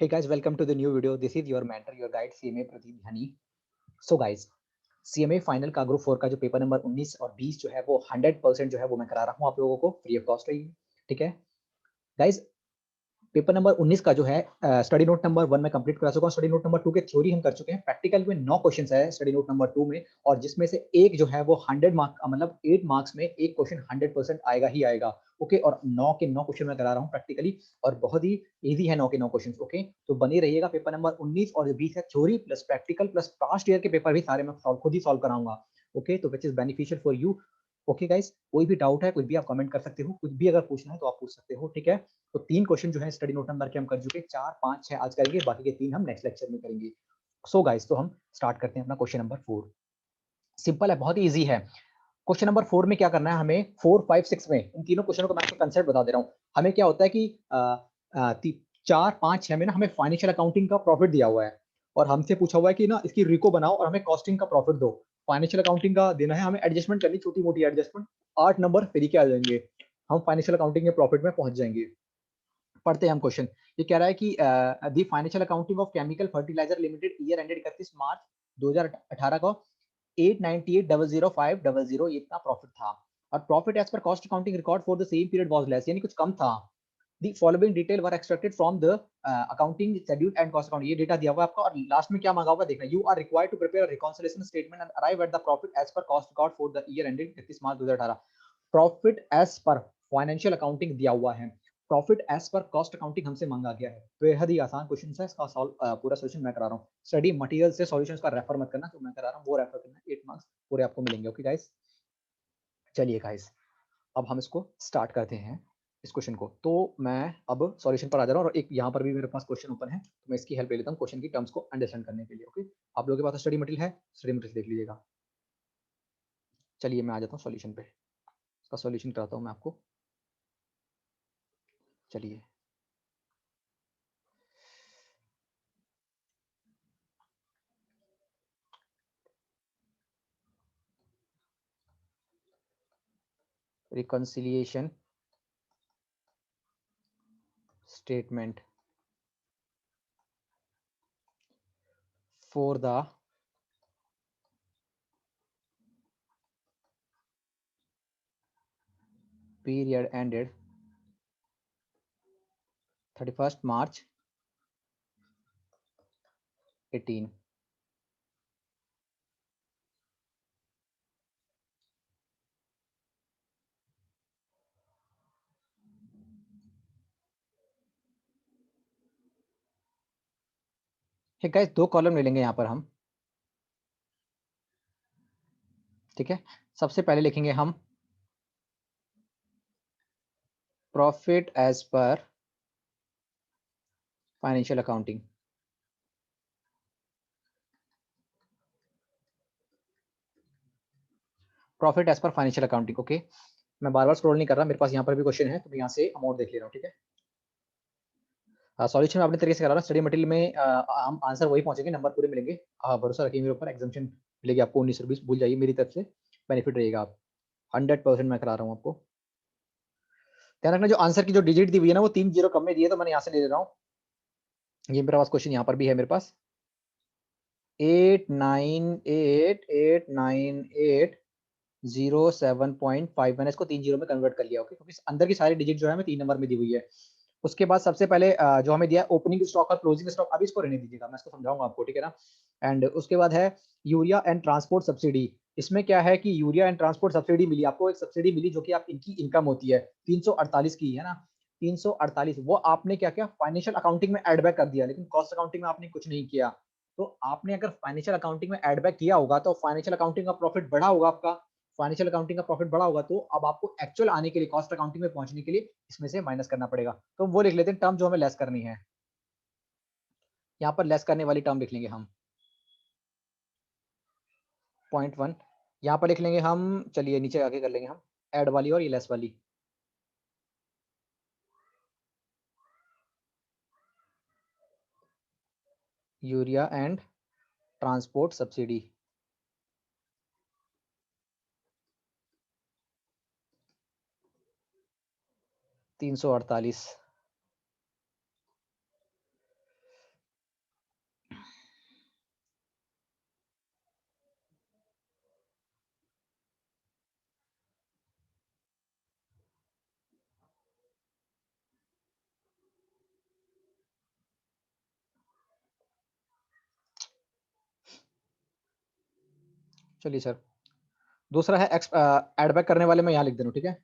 Hey guys, welcome to the new video. This is your mentor, your guide CMA Pradeep धनी. So guys, CMA final का group 4 का जो paper number 19 और 20 जो है वो 100% जो है वो मैं करा रहा हूँ आप लोगों को फ्री ऑफ कॉस्ट रहेगी. ठीक है गाइज, पेपर नंबर 19 का जो है स्टडी नोट नंबर 1 में कंप्लीट करा चुका हूँ. स्टडी नोट नंबर 2 के थ्योरी हम कर चुके हैं. प्रैक्टिकल में 9 क्वेश्चन है स्टडी नोट नंबर 2 में, और जिसमें से एक जो है वो 100 मार्क मतलब 8 मार्क्स में एक क्वेश्चन 100% आएगा ही आएगा. ओके, और 9 के 9 क्वेश्चन मैं करा रहा हूँ प्रैक्टिकली, और बहुत ही इजी है 9 के 9 क्वेश्चन. ओके, तो बने रहिएगा. पेपर नंबर 19 और 20 है theory plus practical plus past year के पेपर भी सारे मैं खुद ही सॉल्व कराऊंगा. ओके, तो which is beneficial for you. Okay guys, कोई भी डाउट है कुछ भी आप कमेंट कर सकते हो, कुछ भी अगर पूछना है तो आप पूछ सकते हो. ठीक है, तो 3 क्वेश्चन जो है स्टडी नोट नंबर के हम कर चुके, 4, 5, 6 आज करेंगे, बाकी के 3 हम नेक्स्ट लेक्चर में करेंगे. सो गाइस, तो हम स्टार्ट करते हैं अपना क्वेश्चन नंबर 4. सिंपल है, बहुत ही इजी है. क्वेश्चन नंबर 4 में क्या करना है हमें, 4, 5, 6 में इन तीनों क्वेश्चनों को मैं आपको कंसेप्ट बता दे रहा हूँ. हमें क्या होता है कि 4, 5, 6 में ना हमें फाइनेंशियल अकाउंटिंग का प्रॉफिट दिया हुआ है, और हमसे पूछा हुआ है कि ना इसकी रिको बनाओ और हमें कॉस्टिंग का प्रॉफिट दो. फाइनेंशियल अकाउंटिंग का देना है, हमें एडजस्टमेंट करनी, छोटी मोटी एडजस्टमेंट. 8 नंबर फ्री के आ जाएंगे, हम फाइनेंशियल अकाउंटिंग के प्रॉफिट में पहुंच जाएंगे. पढ़ते हैं हम क्वेश्चन. ये कह रहा है कि the financial accounting of Chemical Fertiliser Limited year ended 31 March 2018 को 898,005,000 ये इतना प्रॉफिट था, और profit as per cost accounting record for the same period was less, यानी कुछ कम था. The following detail were extracted from the accounting schedule and cost account. ये डेटा दिया हुआ है आपका, और लास्ट में क्या मांगा हुआ देखना. You are required to prepare a reconciliation statement and arrive at the profit as per cost account for the year ended 31 March 2018. Profit as per financial accounting दिया हुआ है, profit as per cost accounting हमसे मांगा गया है. बेहद ही आसान question है, इसका पूरा सोल्यूशन मैं करा रहा हूँ. स्टडी मटेरियल से सॉल्यूशंस का रेफर मत करना, जो मैं करा रहा हूँ वो रेफर करना. 8 मार्क्स पूरे आपको मिलेंगे. ओके गाइस, चलिए गाइस, अब हम इसको स्टार्ट करते हैं इस क्वेश्चन को. तो मैं अब सॉल्यूशन पर आ जा रहा हूँ, और एक यहाँ पर भी मेरे पास क्वेश्चन ओपन है, तो मैं इसकी हेल्प ले लेता हूँ क्वेश्चन की टर्म्स को अंडरस्टैंड करने के लिए. ओके, आप लोगों के पास स्टडी मटेरियल है, स्टडी मटेरियल देख लीजिएगा. चलिए मैं आ जाता हूँ सॉल्यूशन पे, इसका सॉल्यूशन कराता हूँ मैं आपको. चलिए, reconciliation statement for the period ended 31st March 18. ठीक है, 2 कॉलम ले लेंगे यहाँ पर हम. ठीक है, सबसे पहले लिखेंगे हम profit as per financial accounting. Profit as per financial accounting. Okay, मैं बार बार स्क्रॉल नहीं कर रहा, मेरे पास यहाँ पर भी क्वेश्चन है, तो मैं यहाँ से अमाउंट देख ले रहा हूँ. ठीक है, सॉल्यूशन में अपने तरीके से करा रहा हूँ. स्टडी मटेरियल में हम आंसर वही पहुंचेंगे, नंबर पूरे मिलेंगे. भरोसा रखिए मेरे ऊपर, एग्जामिशन मिलेगी आपको 19 भूल जाइए, मेरी तरफ से बेनिफिट रहेगा. आप 100% मैं करा रहा हूँ आपको. ध्यान रखना, जो आंसर की जो डिजिट दी हुई है ना वो 3 जीरो कम में दी है, तो मैंने यहाँ से ले रहा हूँ. ये मेरे पास क्वेश्चन यहाँ पर भी है मेरे पास, 898,898,007.5. मैंने इसको 3 जीरो में कन्वर्ट कर लिया. ओके, क्योंकि अंदर की सारी डिजिट जो है हमें 3 नंबर में दी हुई है. उसके बाद सबसे पहले जो हमें दिया ओपनिंग स्टॉक और क्लोजिंग स्टॉक, अभी इसको रहने दीजिएगा, मैं इसको समझाऊंगा आपको. ठीक है ना. एंड उसके बाद है यूरिया एंड ट्रांसपोर्ट सब्सिडी. इसमें क्या है कि यूरिया एंड ट्रांसपोर्ट सब्सिडी मिली आपको, एक सब्सिडी मिली जो कि आप इनकी इनकम होती है 348 की, है ना. 348 वो आपने क्या किया, फाइनेंशियल अकाउंटिंग में एड बैक कर दिया, लेकिन कॉस्ट अकाउंटिंग में आपने कुछ नहीं किया. तो आपने अगर फाइनेंशियल अकाउंटिंग में एड बैक किया होगा तो फाइनेंशियल अकाउंटिंग का प्रॉफिट बढ़ा होगा आपका. फाइनेंशियल अकाउंटिंग का प्रॉफिट बढ़ा होगा, तो अब आपको एक्चुअल आने के लिए, कॉस्ट अकाउंटिंग में पहुंचने के लिए इसमें से माइनस करना पड़ेगा. तो वो लिख लेते हैं टर्म जो हमें लेस करनी है. यहाँ पर लेस करने वाली टर्म लिख लेंगे हम, .1. यहाँ पर लिख लेंगे हम, चलिए नीचे आगे कर लेंगे हम, एड वाली और ये लेस वाली. Urea and transport subsidy. $348. चलिए सर, दूसरा है ऐड बैक करने वाले मैं यहाँ लिख दे रहा हूँ, ठीक है?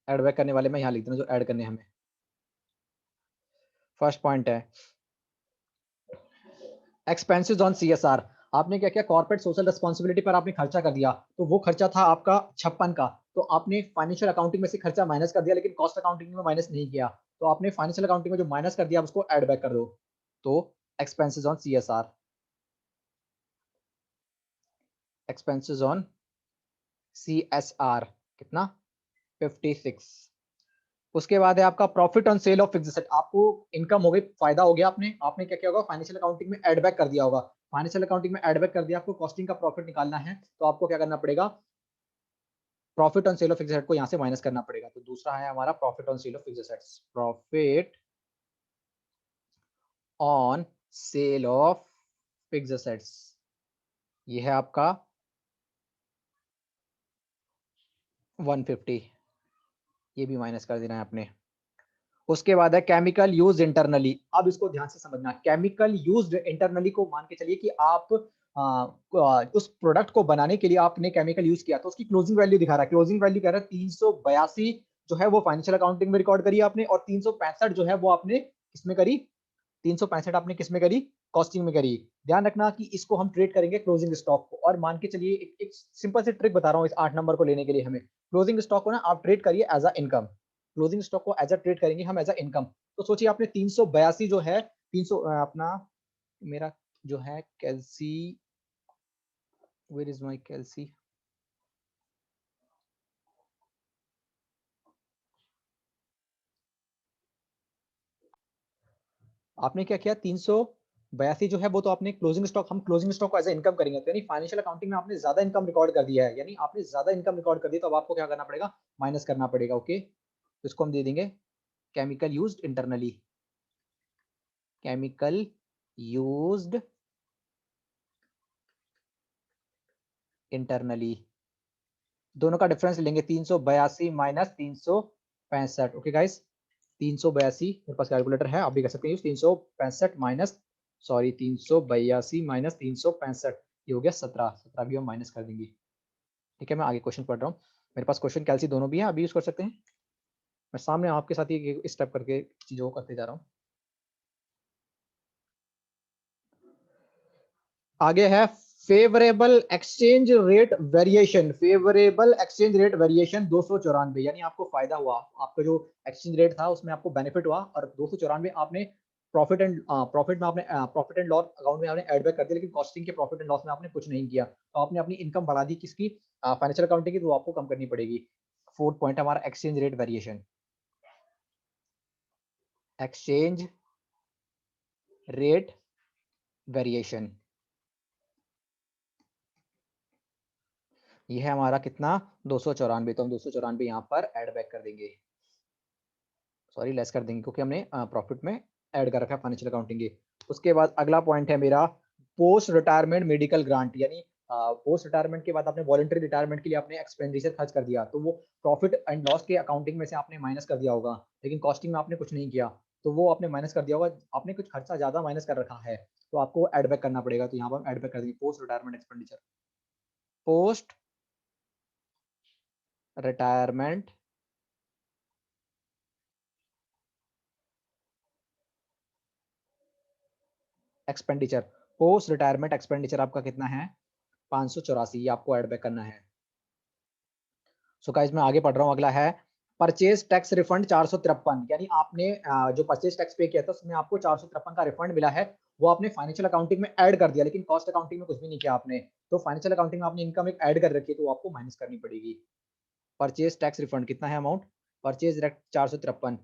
ऐड बैक करने वाले मैं यहाँ लिख दे रहा हूँ जो ऐड करने हैं हमें। फर्स्ट पॉइंट है एक्सपेंसेस ऑन सीएसआर। आपने क्या किया, कॉर्पोरेट सोशल रिस्पांसिबिलिटी पर आपने खर्चा कर दिया, तो वो खर्चा था आपका 56 का, तो आपने फाइनेंशियल अकाउंटिंग में से खर्चा माइनस कर दिया, लेकिन कॉस्ट अकाउंटिंग में माइनस नहीं किया, तो आपने फाइनेंशियल अकाउंटिंग में जो माइनस कर दिया उसको ऐड बैक कर दो। तो expenses on CSR, expenses on CSR कितना, 56। उसके बाद है आपका profit on sale of fixed asset. आपको इनकम हो गई, फायदा हो गया, आपने आपने क्या किया होगा, फाइनेंशियल अकाउंटिंग में ऐड बैक कर दिया होगा, फाइनेंशियल अकाउंटिंग में ऐड बैक कर दिया, आपको कॉस्टिंग का प्रॉफिट निकालना है, तो आपको क्या करना पड़ेगा, profit on sale of fixed asset को यहां से माइनस करना पड़ेगा। तो दूसरा है हमारा profit on sale of fixed assets, profit on sale of fixed assets, ये है आपका 150, ये भी माइनस कर देना है आपने। उसके बाद है केमिकल यूज इंटरनली। अब इसको ध्यान से समझना, केमिकल यूज्ड इंटरनली को मान के चलिए कि आप उस प्रोडक्ट को बनाने के लिए आपने केमिकल यूज किया, तो उसकी क्लोजिंग वैल्यू दिखा रहा है, क्लोजिंग वैल्यू कह रहा है 382 जो है वो फाइनेंशियल अकाउंटिंग में रिकॉर्ड करी आपने, और 365 जो है वो आपने किसमें करी, 365 आपने किसमें करी, कॉस्टिंग में करी। ध्यान रखना कि इसको हम ट्रेड करेंगे क्लोजिंग स्टॉक को, और मान के चलिए एक सिंपल से ट्रिक बता रहा हूँ इस 8 नंबर को लेने के लिए। हमें क्लोजिंग स्टॉक को ना आप ट्रेड करिए as a income, closing stock को एज अ ट्रेड करेंगे हम एज अ इनकम। तो सोचिए आपने 382 जो है 300 अपना मेरा जो है कैल्सी, वेयर इज माय कैल्सी, आपने क्या किया, 382 जो है वो तो आपने क्लोजिंग स्टॉक, हम क्लोजिंग स्टॉक को एज इनकम करेंगे, तो यानी फाइनेंशियल अकाउंटिंग में आपने ज्यादा इनकम रिकॉर्ड कर दिया है, यानी आपने ज्यादा इनकम रिकॉर्ड कर दी, तो अब आपको क्या करना पड़ेगा, माइनस करना पड़ेगा। ओके, तो इसको हम दे देंगे chemical used internally, chemical used internally, दोनों का डिफरेंस लेंगे 382 माइनस 365। ओके गाइस, 382 मेरे पास कैलकुलेटर है, आप भी कर सकते हैं यूज, 365 माइनस, सॉरी 382 माइनस 365, ये हो गया 17, 17 भी हम माइनस कर देंगे। ठीक है, मैं आगे क्वेश्चन पढ़ रहा हूँ, मेरे पास क्वेश्चन कैलसी दोनों भी हैं, अभी यूज कर सकते हैं। मैं सामने आपके साथ ही स्टेप करके चीजों को करते जा रहा हूँ। आगे है favourable exchange rate variation, favourable exchange rate variation 294, यानी आपको फायदा हुआ, आपका जो एक्सचेंज रेट था उसमें आपको बेनिफिट हुआ, और 294 आपने प्रॉफिट में आपने प्रॉफिट एंड लॉस अकाउंट में आपने ऐड बैक कर दिया, लेकिन कॉस्टिंग के प्रॉफिट एंड लॉस में आपने कुछ नहीं किया, तो आपने अपनी इनकम बढ़ा दी किसकी, फाइनेंशियल अकाउंटिंग की, तो आपको कम करनी पड़ेगी। फोर्थ पॉइंट हमारा exchange rate variation, exchange rate variation, ये है हमारा कितना, 294, तो हम 294 यहाँ पर ऐड बैक कर देंगे, सॉरी लेस कर देंगे, क्योंकि हमने प्रॉफिट में ऐड कर रखा है फाइनेंशियल अकाउंटिंग के। उसके बाद अगला पॉइंट है मेरा पोस्ट रिटायरमेंट मेडिकल ग्रांट, यानी पोस्ट रिटायरमेंट के बाद आपने वॉलंटरी रिटायरमेंट के लिए आपने एक्सपेंडिचर खर्च कर दिया, तो वो प्रॉफिट एंड लॉस के अकाउंटिंग में से आपने माइनस कर दिया होगा, लेकिन कॉस्टिंग में आपने कुछ नहीं किया, तो वो आपने माइनस कर दिया होगा, आपने कुछ खर्चा ज्यादा माइनस कर रखा है, तो आपको ऐड बैक करना पड़ेगा, तो यहाँ पर हम ऐड बैक कर देंगे post retirement expenditure, post retirement expenditure, post retirement expenditure आपका कितना है, 584, ये आपको ऐड बैक करना है। सो गाइस मैं आगे पढ़ रहा हूँ, अगला है परचेज टैक्स रिफंड 453, यानी आपने जो परचेज टैक्स पे किया था उसमें आपको 453 का रिफंड मिला है, वो आपने फाइनेंशियल अकाउंटिंग में ऐड कर दिया, लेकिन कॉस्ट अकाउंटिंग में कुछ भी नहीं किया आपने, तो फाइनेंशियल अकाउंटिंग में आपने इनकम एक ऐड कर रखी है, तो आपको माइनस करनी पड़ेगी। परचेज टैक्स रिफंड कितना है amount, purchase 453,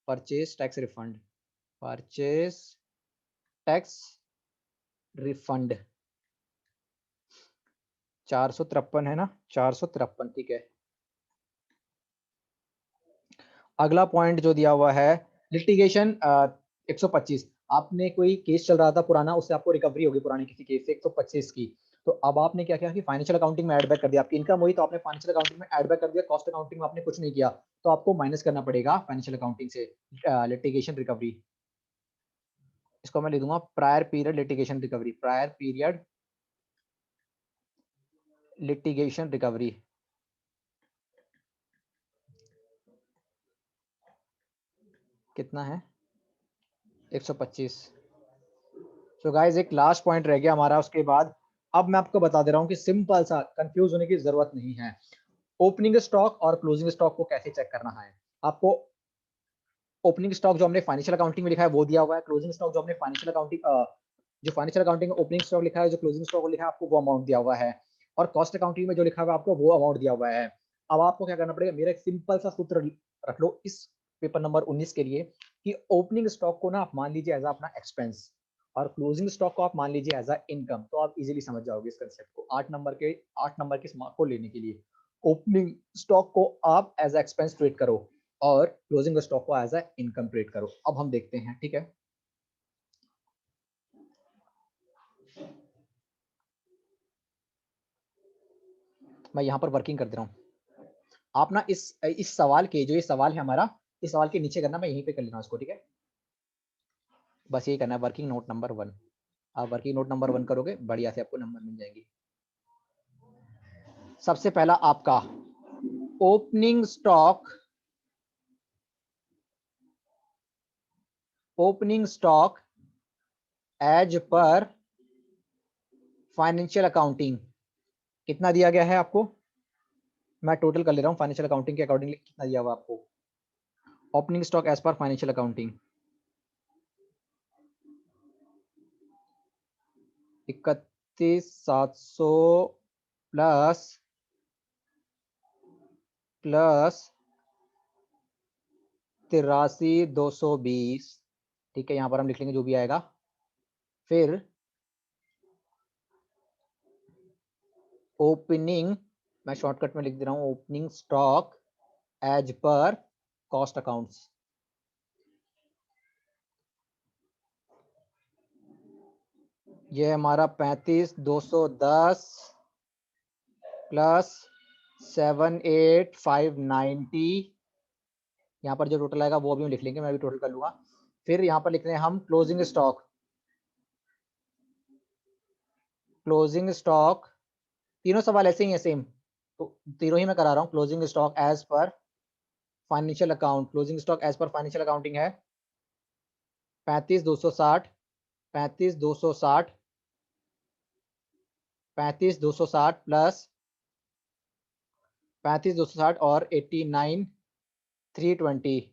purchase tax refund, purchase tax refund 453 है ना, 453, ठीक है। अगला पॉइंट जो दिया हुआ है लिटिगेशन 125, आपने कोई केस चल रहा था पुराना, उससे आपको रिकवरी होगी पुराने किसी केस से 125 की, तो अब आपने क्या किया कि फाइनेंशियल अकाउंटिंग में ऐड बैक कर दिया, आपकी इनकम हुई तो आपने फाइनेंशियल अकाउंटिंग में ऐड बैक कर दिया, कॉस्ट अकाउंटिंग में आपने कुछ नहीं किया, तो आपको माइनस करना पड़ेगा फाइनेंशियल अकाउंटिंग से लिटिगेशन रिकवरी, इसको मैं लिख दूंगा prior period litigation recovery, prior period litigation recovery कितना है 125। सो गाइस एक लास्ट पॉइंट रह गया हमारा, उसके बाद अब मैं आपको बता दे रहा हूँ कि सिंपल सा, कंफ्यूज होने की जरूरत नहीं है। ओपनिंग स्टॉक और क्लोजिंग स्टॉक को कैसे चेक करना है आपको। ओपनिंग स्टॉक जो हमने फाइनेंशियल अकाउंटिंग में लिखा है वो दिया हुआ है, क्लोजिंग स्टॉक जो हमने फाइनेंशियल अकाउंटिंग जो फाइनेंशियल अकाउंटिंग ओपनिंग स्टॉक लिखा है, जो क्लोजिंग स्टॉक लिखा है आपको वो अमाउंट दिया हुआ है, और कॉस्ट अकाउंटिंग में जो लिखा हुआ है आपको वो अमाउंट दिया हुआ है। अब आपको क्या करना पड़ेगा, मेरा एक सिंपल सा सूत्र रख लो इस पेपर नंबर 19 के लिए कि ओपनिंग स्टॉक को ना आप मान लीजिए एज अपना एक्सपेंस, और क्लोजिंग स्टॉक को आप मान लीजिए एज अ इनकम, तो आप इजीली समझ जाओगे इस कंसेप्ट को। 8 नंबर के इस मार्क को लेने के लिए ओपनिंग स्टॉक को आप एज अ एक्सपेंस ट्रीट करो और क्लोजिंग स्टॉक को एज अ इनकम ट्रीट करो। अब हम देखते हैं, ठीक है। मैं यहाँ पर वर्किंग कर दे रहा हूँ। आप ना इस सवाल के, जो ये सवाल है हमारा, इस सवाल के नीचे करना, मैं यहीं पे कर लेना उसको, ठीक है। बस यही करना है, वर्किंग नोट नंबर 1। आप वर्किंग नोट नंबर 1 करोगे, बढ़िया से आपको नंबर मिल जाएंगे। सबसे पहला आपका opening stock, opening stock as per financial accounting कितना दिया गया है आपको। मैं टोटल कर ले रहा हूँ फाइनेंशियल अकाउंटिंग के अकॉर्डिंगली कितना दिया हुआ आपको। Opening stock as per financial accounting 31,700 plus 83,220, ठीक है। यहाँ पर हम लिख लेंगे जो भी आएगा। फिर ओपनिंग, मैं शॉर्टकट में लिख दे रहा हूँ, opening stock as per cost accounts, ये हमारा 35,210 प्लस 78,590, यहाँ पर जो टोटल आएगा वो भी हम लिख लेंगे, मैं भी टोटल कर लूंगा। फिर यहाँ पर लिख रहे हैं हम क्लोजिंग स्टॉक, क्लोजिंग स्टॉक, तीनों सवाल ऐसे ही है सेम, तो तीनों ही मैं करा रहा हूँ। Closing stock as per financial account, closing stock as per financial accounting है 35,260, 35,260, 35,260 प्लस 35,260 और 89,320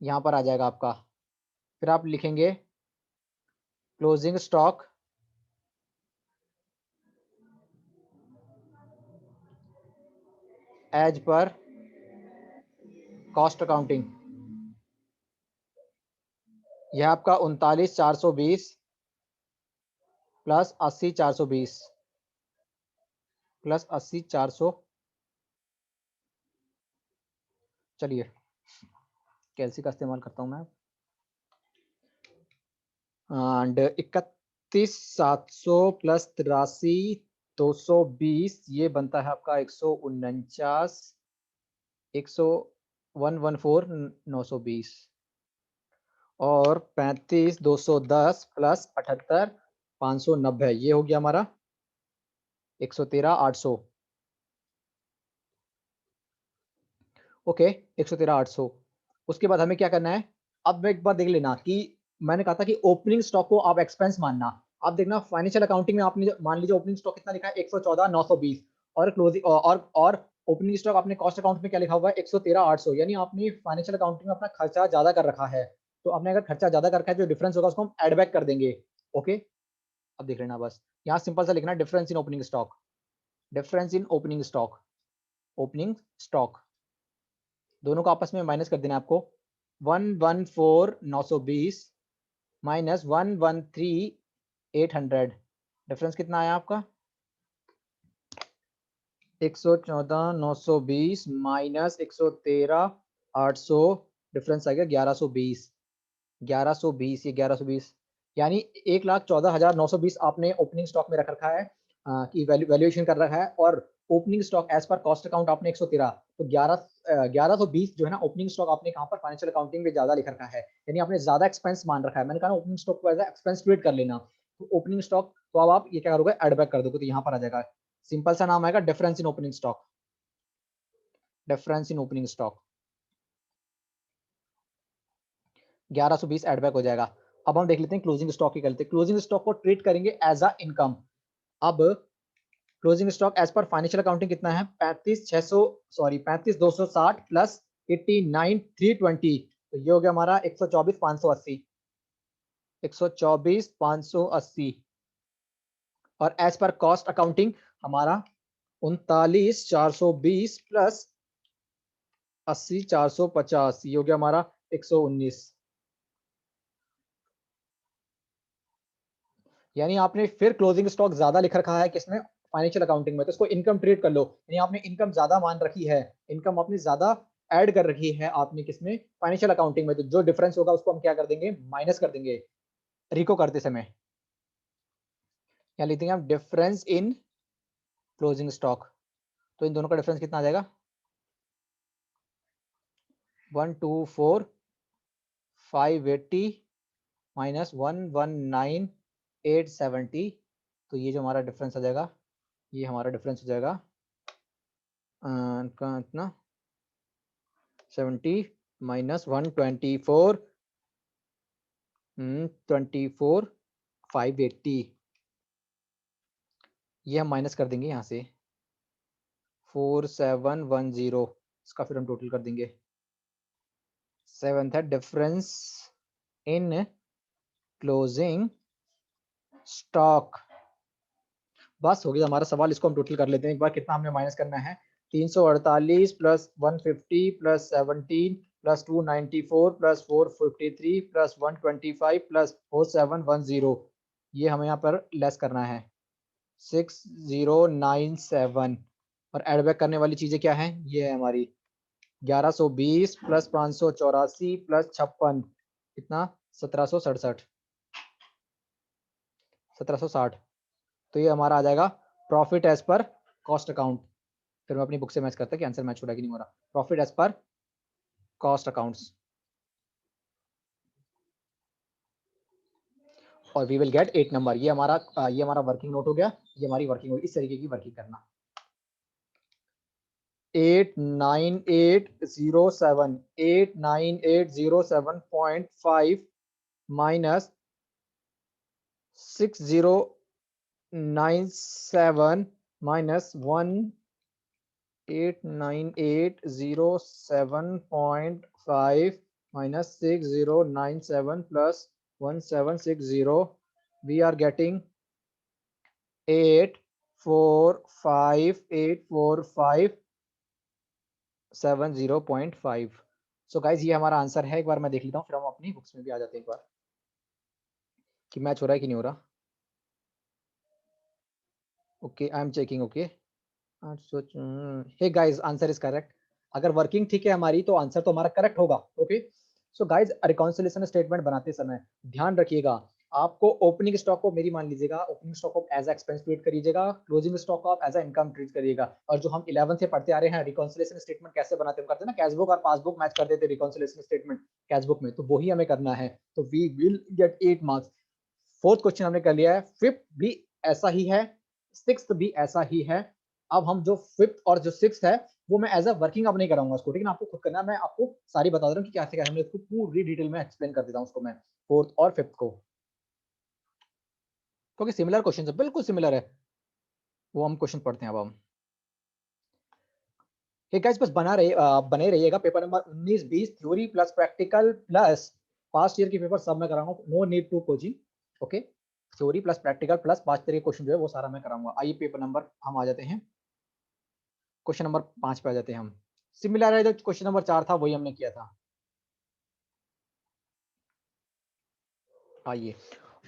यहाँ पर आ जाएगा आपका। फिर आप लिखेंगे closing stock as per cost accounting, यह आपका 39,420 प्लस 80,420 प्लस 80,400, चलिए कैलसी का इस्तेमाल करता हूँ मैं, एंड 31,700 प्लस 83,220 ये बनता है आपका 149, 114,920 और 35,210 प्लस 78,590 ये हो गया हमारा 113,800। ओके 113,800। उसके बाद हमें क्या करना है, अब एक बार देख लेना कि मैंने कहा था कि ओपनिंग स्टॉक को आप एक्सपेंस मानना। आप देखना फाइनेंशियल अकाउंटिंग में आपने मान लीजिए ओपनिंग स्टॉक कितना लिखा है 114,920, और क्लोजिंग और ओपनिंग स्टॉक आपने कॉस्ट अकाउंट में क्या लिखा हुआ है 113,800, यानी आपने फाइनेंशियल अकाउंटिंग में अपना खर्चा ज्यादा कर रखा है। तो आपने अगर खर्चा ज्यादा कर रखा है, जो डिफरेंस होगा उसको हम एड बैक कर देंगे। ओके अब देख लेना, बस यहाँ सिंपल सा लिखना difference in opening stock, difference in opening stock, opening stock दोनों को आपस में माइनस कर देना आपको। 114,920 माइनस 113,800, डिफरेंस कितना आया आपका 114,920 माइनस 113,800, डिफरेंस आ गया 1120, 1120 ये 1120, यानी 1,14,920 आपने ओपनिंग स्टॉक में रख रखा है कि वैल्यूएशन कर रखा है, और opening stock as per cost account आपने 113, तो 1120 जो है ना ओपनिंग स्टॉक आपने कहाँ पर फाइनेंशियल अकाउंटिंग में ज्यादा लिख रखा है, यानी आपने ज्यादा एक्सपेंस मान रखा है। मैंने कहा ना ओपनिंग स्टॉक को एज एक्सपेंस ट्रीट कर लेना, तो ओपनिंग स्टॉक तो अब आप ये क्या करोगे एड बैक कर दोगे, तो यहाँ पर आ जाएगा सिंपल सा नाम आएगा difference in opening stock, difference in opening stock 1120 add back हो जाएगा। अब हम देख लेते हैं क्लोजिंग स्टॉक की करते हैं। क्लोजिंग स्टॉक को ट्रीट करेंगे एज अ इनकम। अब closing stock as per financial accounting कितना है 35,260 प्लस 89,320, तो ये हो गया हमारा 124,580, 124,580। और एज पर कॉस्ट अकाउंटिंग हमारा 39,420 प्लस 80,450, ये हो गया हमारा 119। यानी आपने फिर क्लोजिंग स्टॉक ज्यादा लिख रखा है किसमें, फाइनेंशियल अकाउंटिंग में, तो इसको इनकम ट्रीट कर लो। यानी आपने इनकम ज्यादा मान रखी है, इनकम आपने ज्यादा ऐड कर रखी है आपने किसमें, फाइनेंशियल अकाउंटिंग में। तो जो डिफरेंस होगा उसको हम क्या कर देंगे, माइनस कर देंगे रिको करते समय। क्या लिखते हैं हम, डिफरेंस इन क्लोजिंग स्टॉक। तो इन दोनों का डिफरेंस कितना आ जाएगा 124,580 माइनस 119,870, तो ये जो हमारा डिफरेंस आ जाएगा, ये हमारा डिफरेंस हो जाएगा कितना 70 माइनस 124 24,580, ये हम माइनस कर देंगे यहाँ से 4,710, इसका फिर हम टोटल कर देंगे। सेवंथ है डिफरेंस इन क्लोजिंग स्टॉक। बस हो गया हमारा सवाल, इसको हम टोटल कर लेते हैं एक बार, कितना हमने माइनस करना है 348 plus 150 plus 17 plus 294 plus 453 plus 125 plus 4710, ये हमें यहाँ पर लेस करना है 6097। और एड बैक करने वाली चीजें क्या हैं, ये है हमारी 1120 प्लस 584 प्लस 56, कितना 1767, 1760, तो ये हमारा आ जाएगा profit as per cost account. फिर मैं अपनी बुक से मैच करता कि आंसर मैच हो रहा है कि नहीं हो रहा। Profit as per cost accounts, और वी विल गेट 8 नंबर। ये हमारा वर्किंग नोट हो गया, ये हमारी वर्किंग होगी, इस तरीके की वर्किंग करना। 89807, 89807.5 minus 6097 minus 89807.5 minus 6097 plus 1760, we are getting 845,845,70.5। So guys ये हमारा आंसर है। एक बार मैं देख लेता हूँ, फिर हम अपनी बुक्स में भी आ जाते हैं एक बार कि मैच हो रहा है कि नहीं हो रहा। Okay, I am checking. Okay, hey guys, answer is correct. अगर वर्किंग ठीक है हमारी तो आंसर तो हमारा करेक्ट होगा। Okay, so guys reconciliation statement बनाते समय ध्यान रखिएगा, आपको ओपनिंग स्टॉक को, मेरी मान लीजिएगा, ओपनिंग स्टॉक को एज एक्सपेंस ट्रीट करिएगा, क्लोजिंग स्टॉक को आप एज इनकम ट्रीट करिएगा। और जो हम 11 से पढ़ते आ रहे हैं रिकॉन्सिलिएशन स्टेटमेंट कैसे बनाते हैं, करते हैं ना कैश बुक और पासबुक मैच कर देते रिकॉन्सिलिएशन स्टेटमेंट कैश बुक में, तो वही हमें करना है। तो we will get 8 marks. Fourth question हमने कर लिया है, फिफ्थ भी ऐसा ही है, सिक्स्थ भी ऐसा ही है। अब हम जो फिफ्थ और जो सिक्स्थ है वो मैं एज अ वर्किंग अब नहीं कराऊंगा उसको, ठीक है ना, आपको खुद करना है। मैं आपको सारी बता दे रहा हूँ कि क्या क्या हमने इसको पूरी डिटेल में एक्सप्लेन कर देता हूँ उसको मैं, फोर्थ और फिफ्थ को, क्योंकि सिमिलर क्वेश्चन है, बिल्कुल सिमिलर है। वो हम क्वेश्चन पढ़ते हैं अब हम। गाइस बस बने रहिएगा। Paper number 19 20 theory plus practical plus past year के पेपर सब मैं कराऊंगा, no need to coaching. Okay, theory plus practical plus past year के क्वेश्चन जो है वो सारा मैं कराऊंगा। आइए पेपर नंबर हम आ जाते हैं, क्वेश्चन नंबर 5 पे आ जाते हैं हम। सिमिलर है जो क्वेश्चन नंबर 4 था वही हमने किया था। आइए,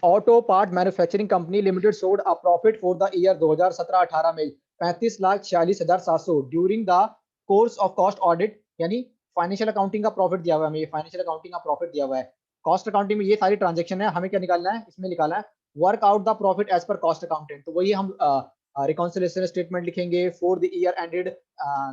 auto part manufacturing company limited sold a profit for the year 2017-18 में 35,46,700 during the course of cost audit. यानी फाइनेंशियल अकाउंटिंग का प्रॉफिट दिया हुआ है, हमें फाइनेंशियल अकाउंटिंग का प्रॉफिट दिया हुआ है। कॉस्ट अकाउंटिंग में ये सारी ट्रांजेक्शन है, हमें क्या निकालना है, इसमें निकालना है work out the profit as per cost accountant. तो वही हम रिकॉन्सिलिएशन स्टेटमेंट लिखेंगे for the year ended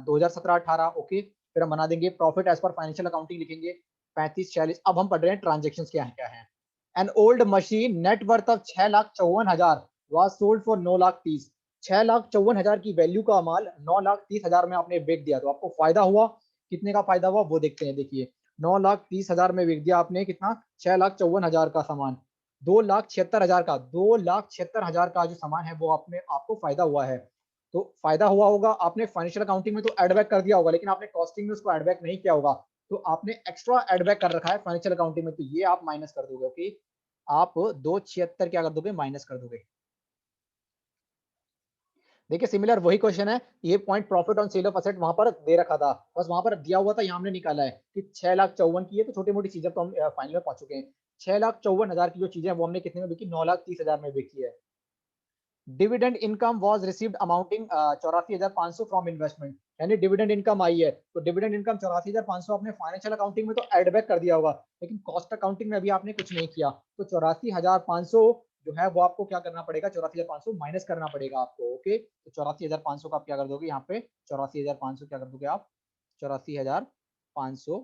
2017-18। Okay, फिर हम बना देंगे profit as per financial accounting लिखेंगे 35,46। अब हम पढ़ रहे हैं ट्रांजेक्शन क्या है। An old machine net worth of 6,54,000 was sold for 9,30,000. 6,54,000 की वैल्यू का माल 9,30,000 में आपने बेच दिया, तो आपको फायदा हुआ। कितने का फायदा हुआ वो देखते हैं। देखिए 9,30,000 में बेच दिया आपने, कितना, 6,54,000 का सामान। 2,76,000 का, 2,76,000 का जो सामान है वो आपने, आपको फायदा हुआ है। तो फायदा हुआ होगा, आपने फाइनेंशियल अकाउंटिंग में तो एडबैक कर दिया होगा, लेकिन आपने कॉस्टिंग में उसको एडबैक नहीं किया होगा। तो आपने एक्स्ट्रा एडबैक कर रखा है फाइनेंशियल अकाउंटिंग में, तो ये आप माइनस कर दोगे। ओके, आप 276 क्या कर दोगे, माइनस कर दोगे। देखिए सिमिलर वही क्वेश्चन है, ये point profit on sale of asset वहां पर दे रखा था, बस वहां पर दिया हुआ था, यहाँ हमने निकाला है कि 6,54,000 की है, तो छोटी मोटी चीजें तो हम फाइनल में पहुंच चुके हैं। 6,54,000 की जो चीजें हैं वो हमने कितने में बिकी, 9,30,000 में बिकी है। Dividend income was received amounting 84,500 from investment, यानी डिविडेंड इनकम आई है, तो डिविडेंड इनकम 84,500 आपने फाइनेंशियल अकाउंटिंग में तो एड बैक कर दिया होगा, लेकिन कॉस्ट अकाउंटिंग में अभी आपने कुछ नहीं किया, तो 84,500 जो है वो आपको क्या करना पड़ेगा, 84,500 माइनस करना पड़ेगा आपको। ओके, तो 84,500 का आप क्या कर दोगे यहाँ पे, 84,500 क्या कर दोगे आप, 84,500,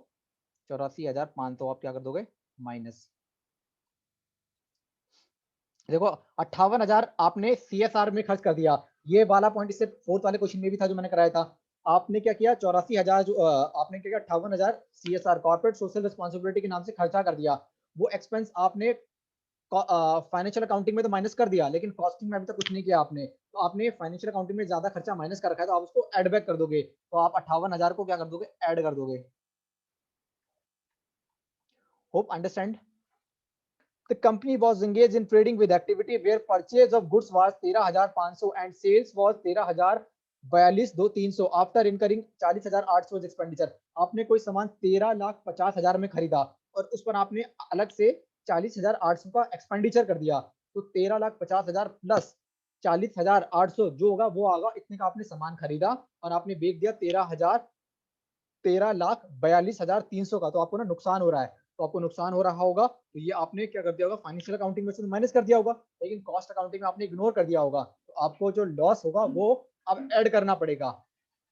84,500 आप क्या कर दोगे, माइनस। देखो 58,000 आपने सीएसआर में खर्च कर दिया, ये वाला पॉइंट इससे फोर्थ वाले क्वेश्चन में भी था जो मैंने कराया था। आपने क्या किया, 84,000 जो आपने क्या किया, 58,000 सीएसआर कॉर्पोरेट सोशल रिस्पांसिबिलिटी के नाम से खर्चा कर दिया। वो एक्सपेंस आपने फाइनेंशियल अकाउंटिंग में तो माइनस कर दिया, लेकिन कॉस्टिंग में अभी तक कुछ नहीं किया आपने, तो आपने फाइनेंशियल अकाउंटिंग में ज्यादा खर्चा माइनस कर रखा है, तो आप उसको एड बैक कर दोगे, तो आप 58,000 को क्या कर दोगे, ऐड कर दोगे। Hope understand. The company was engaged in trading with activity where purchase of goods was 13,500 and sales was 13,42,300 after incurring 40,800 expenditure। आपने कोई सामान 13,50,000 में खरीदा और उस पर आपने अलग से 40,800 का एक्सपेंडिचर कर दिया, तो 13,50,000 प्लस 40,800 जो होगा वो आगा, इतने का आपने सामान खरीदा और आपने बेच दिया 13,42,300 का, तो आपको ना नुकसान हो रहा है, तो आपको नुकसान हो रहा होगा, तो ये आपने क्या कर दिया होगा, फाइनेंशियल अकाउंटिंग में से माइनस कर दिया होगा, लेकिन कॉस्ट अकाउंटिंग में आपने इग्नोर कर दिया होगा, तो आपको जो लॉस होगा वो अब ऐड करना पड़ेगा।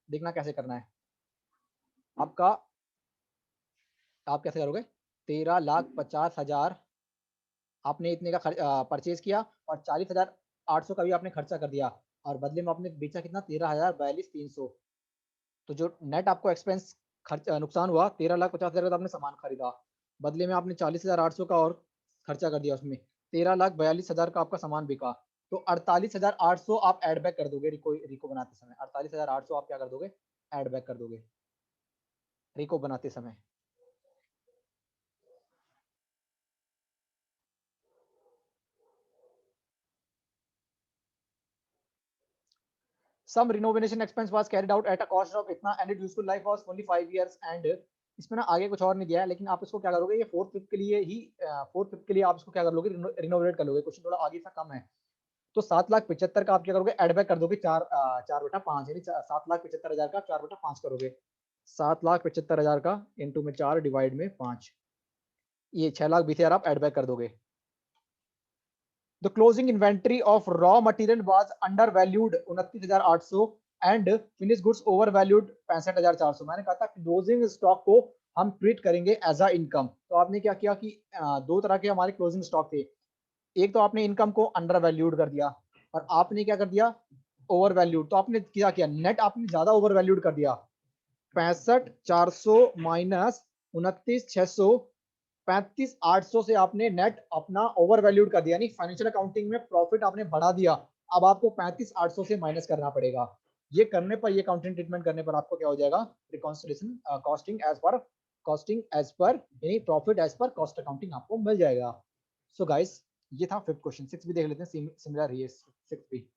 देखना कैसे करना है आपका, आप कैसे करोगे, 13,50,000 आपने इतने का परचेज किया और 40,800 का भी आपने खर्चा कर दिया, और बदले में आपने बेचा कितना, 13,42,300। तो जो नेट आपको एक्सपेंस खर्च नुकसान हुआ, 13,50,000 का आपने सामान खरीदा, बदले में आपने 40,800 का और खर्चा कर दिया, उसमें 13,42,000 का आपका सामान बिका, तो 48,800 आप एड बैक कर दोगे रिको रिको बनाते समय, 48,800 आप क्या कर दोगे, एड बैक कर दोगे रिको बनाते समय। Some renovation expense was carried out at a cost of इतना and its useful life was only 5 years and इसमें ना आगे कुछ और नहीं दिया है, लेकिन आप इसको क्या करोगे, ये फोर्थ फिफ्थ के लिए ही, फोर्थ फिफ्थ के लिए आप इसको क्या कर लोगे, रिनोवेट कर लोगे, क्वेश्चन थोड़ा आगे सा कम है। तो 7,75,000 का आप क्या करोगे, एड बैक कर दोगे 4/5, यानी 7,75,000 का 4/5 करोगे, 7,75,000 का इंटू में 4 डिवाइड में 5, ये 6,20,000 आप एड बैक कर दोगे। The closing inventory of raw material was undervalued 29,800 and finished goods overvalued 65,400। मैंने कहा था क्लोजिंग स्टॉक को हम ट्रीट करेंगे एज अ इनकम, तो आपने क्या किया कि दो तरह के हमारे क्लोजिंग स्टॉक थे, एक तो आपने इनकम को अंडर वैल्यूड कर दिया और आपने क्या कर दिया, ओवर वैल्यूड, तो आपने क्या किया, नेट आपने ज्यादा ओवर वैल्यूड कर दिया, 65,400 माइनस 29,600, 35,800 से आपने नेट अपना ओवर वैल्यूड कर दिया, यानी फाइनेंशियल अकाउंटिंग में प्रॉफिट आपने बढ़ा दिया, अब आपको 35,800 से माइनस करना पड़ेगा। ये करने पर, ये अकाउंटिंग ट्रीटमेंट करने पर आपको क्या हो जाएगा, रिकॉन्सिलिएशन कॉस्टिंग एज पर यानी profit as per cost accounting आपको मिल जाएगा। सो गाइस ये था फिफ्थ क्वेश्चन, सिक्स भी देख लेते हैं, सिमिलर ही है सिक्स भी।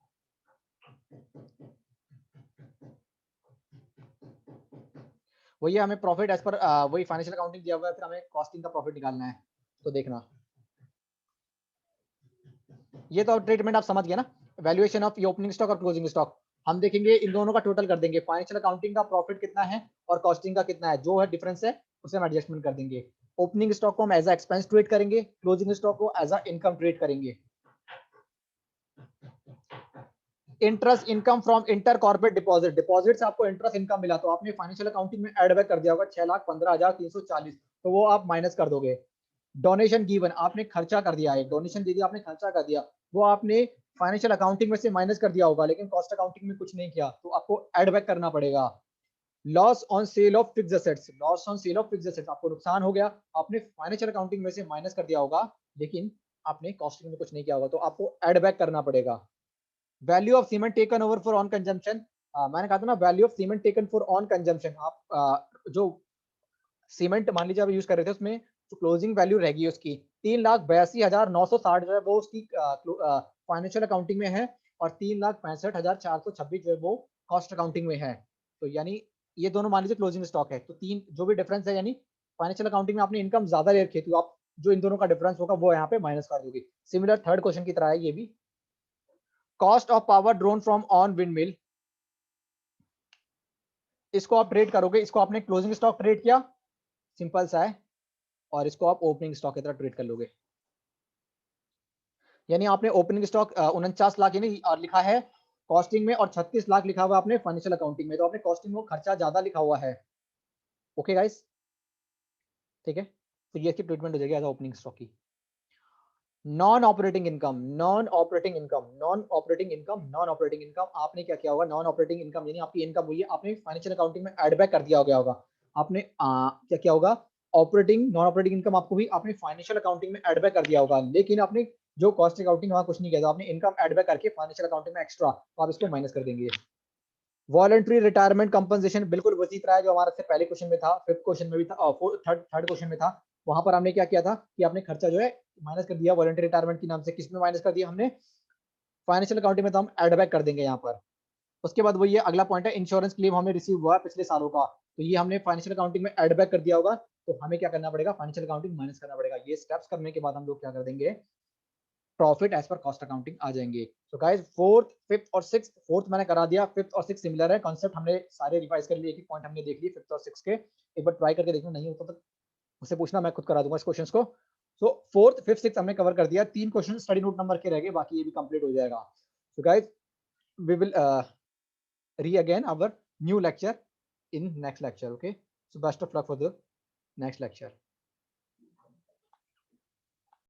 वही हमें प्रॉफिट एज पर वही फाइनेंशियल अकाउंटिंग दिया हुआ है, फिर हमें कॉस्टिंग का प्रॉफिट निकालना है, तो देखना ये तो ट्रीटमेंट आप समझ गए ना, वैल्यूएशन ऑफ ओपनिंग स्टॉक और क्लोजिंग स्टॉक, हम देखेंगे इन दोनों का टोटल कर देंगे, फाइनेंशियल अकाउंटिंग का प्रॉफिट कितना है और कॉस्टिंग का कितना है, जो है डिफरेंस है उसे हम एडजस्टमेंट कर देंगे। ओपनिंग स्टॉक को हम एज अ एक्सपेंस ट्रीट करेंगे, क्लोजिंग स्टॉक को एज अ इनकम ट्रीट करेंगे। Interest income from inter corporate deposit, deposit से आपको इंटरेस्ट इनकम मिला, तो आपने फाइनेंशियल अकाउंटिंग में एड बैक कर दिया होगा 6,15,340, तो वो आप माइनस कर दोगे। डोनेशन गिवन, आपने खर्चा कर दिया है, डोनेशन दे दिया आपने, खर्चा कर दिया, वो आपने फाइनेंशियल अकाउंटिंग में से माइनस कर दिया होगा, लेकिन कॉस्ट अकाउंटिंग में कुछ नहीं किया, तो आपको एड बैक करना पड़ेगा। Loss on sale of fixed assets, loss on sale of fixed assets, आपको नुकसान हो गया, आपने फाइनेंशियल अकाउंटिंग में से माइनस कर दिया होगा, लेकिन आपने कॉस्टिंग में कुछ नहीं किया होगा, तो आपको एड बैक करना पड़ेगा। Value of cement taken over for on consumption, मैंने कहा था ना value of cement taken for on consumption, आप जो सीमेंट मान लीजिए आप यूज कर रहे थे, उसमें जो क्लोजिंग वैल्यू रहेगी उसकी 3,82,960 जो है वो उसकी फाइनेंशियल अकाउंटिंग में है, और 3,65,426 जो है वो कॉस्ट अकाउंटिंग में है। तो यानी ये दोनों मान लीजिए क्लोजिंग स्टॉक है, तो तीन जो भी डिफरेंस है, यानी फाइनेंशियल अकाउंटिंग में आपने इनकम ज्यादा ले रखी है, तो आप जो इन दोनों का डिफरेंस होगा वो यहाँ पे माइनस कर दोगे। सिमिलर थर्ड क्वेश्चन की तरह है ये भी। Cost of power drone from on wind mill, इसको आप ट्रेड करोगे, इसको आपने क्लोजिंग स्टॉक ट्रेड किया, सिंपल सा है, और इसको आप ओपनिंग स्टॉक की तरह ट्रेड कर लोगे। यानी आपने ओपनिंग स्टॉक 49 लाख यानी और लिखा है कॉस्टिंग में, और 36 लाख लिखा हुआ आपने फाइनेंशियल अकाउंटिंग में, तो आपने कॉस्टिंग में खर्चा ज्यादा लिखा हुआ है। ओके गाइस, ठीक है, तो ये इसकी ट्रीटमेंट हो जाएगी एज ओपनिंग स्टॉक की। Non operating income, non operating income, non operating income, non operating income, आपने क्या किया होगा, नॉन ऑपरेटिंग इनकम यानी आपकी इनकम हुई है, आपने फाइनेंशियल अकाउंटिंग में एड बैक कर दिया गया होगा। आपने क्या किया होगा, ऑपरेटिंग नॉन ऑपरेटिंग इनकम आपको हुई, आपने फाइनेंशियल अकाउंटिंग में एड बैक कर दिया होगा, लेकिन आपने जो कॉस्ट अकाउंटिंग वहां कुछ नहीं किया था, आपने इनकम एड बैक करके फाइनेंशियल अकाउंटिंग में एक्स्ट्रा, तो आप इसको माइनस कर देंगे। वॉलंटरी रिटायरमेंट कंपनसेशन बिल्कुल उसी तरह है जो हमारे से पहले क्वेश्चन में था, फिफ्थ क्वेश्चन में भी था, थर्ड क्वेश्चन में था। वहां पर हमने क्या किया था कि आपने खर्चा जो है माइनस कर दिया वॉलंटरी रिटायरमेंट के नाम से, किसमें माइनस कर दिया हमने, फाइनेंशियल अकाउंटिंग में, तो हम एड बैक कर देंगे यहाँ पर। उसके बाद वो ये अगला पॉइंट है, इंश्योरेंस क्लेम हमें रिसीव हुआ पिछले सालों का, तो ये हमने फाइनेंशियल अकाउंटिंग में एड बैक कर दिया होगा, तो हमें क्या करना पड़ेगा, फाइनेंशियल अकाउंटिंग माइनस करना पड़ेगा। ये स्टेप्स करने के बाद हम लोग क्या कर देंगे, profit as per cost accounting आ जाएंगे। तो गाइस फोर्थ, फिफ्थ और सिक्स्थ, फोर्थ मैंने करा दिया, फिफ्थ और सिक्स्थ सिमिलर है, कॉन्सेप्ट हमने सारे रिवाइज कर लिए, एक एक पॉइंट हमने देख लिए फिफ्थ और सिक्स्थ के। एक बार ट्राई करके देखना, नहीं होता तो मुझसे पूछना, मैं खुद करा दूंगा इस क्वेश्चंस को। सो फोर्थ, फिफ्थ, सिक्स्थ हमने कवर कर दिया, 3 क्वेश्चन स्टडी नोट नंबर के रह गए, बाकी ये भी कंप्लीट हो जाएगा। So guys we will re again our new lecture in next lecture. Okay, so best of luck for the next lecture.